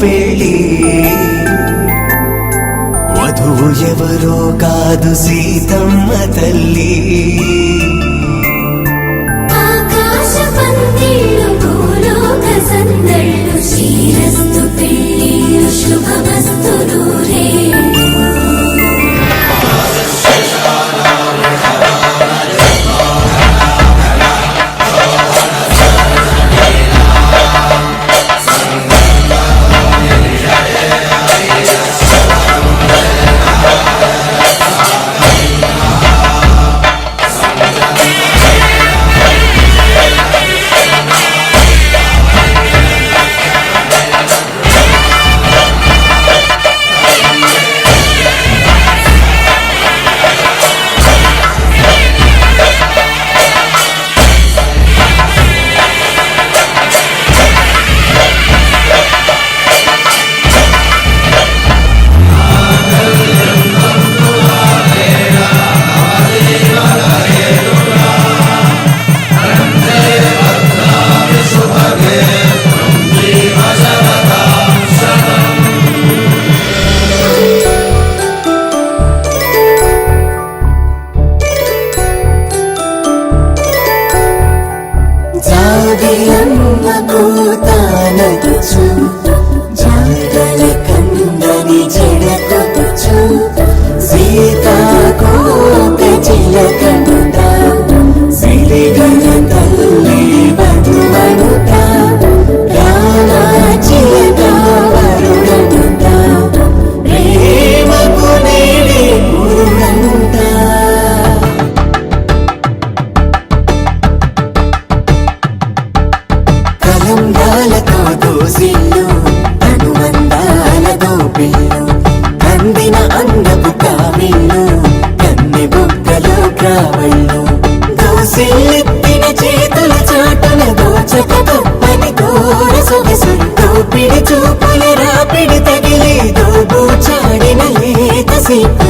పెళ్ళి వధువు ఎవరో కాదు సీతమ్మ తల్లి ఆకాశ పందిళ్ళు భూలోక సందళ్ళు శ్రీరస్తు పెళ్ళిళ్ళు శుభమస్తు నూరేళ్ళు జాగల కందని జడకొచ్చు సీతాకోక చిలకనుత సిరిగల తల్లి వధువనుత రామాచిలక వరుడనుత ప్రేమకు నేడే పూరంత కలంబాలతో దోసిల్లు అనుబంధాలతో పిల్లు కందిన అందపు కావిళ్ళు కన్నె బుగ్గలో కావళ్ళు దోసిల్లెత్తిన చేతుల చాటుల దోచక తప్పని కోర సొగసులు దోపిడి చూపుల రాపిడి తగిలి దోబూచాడిన లేత సీత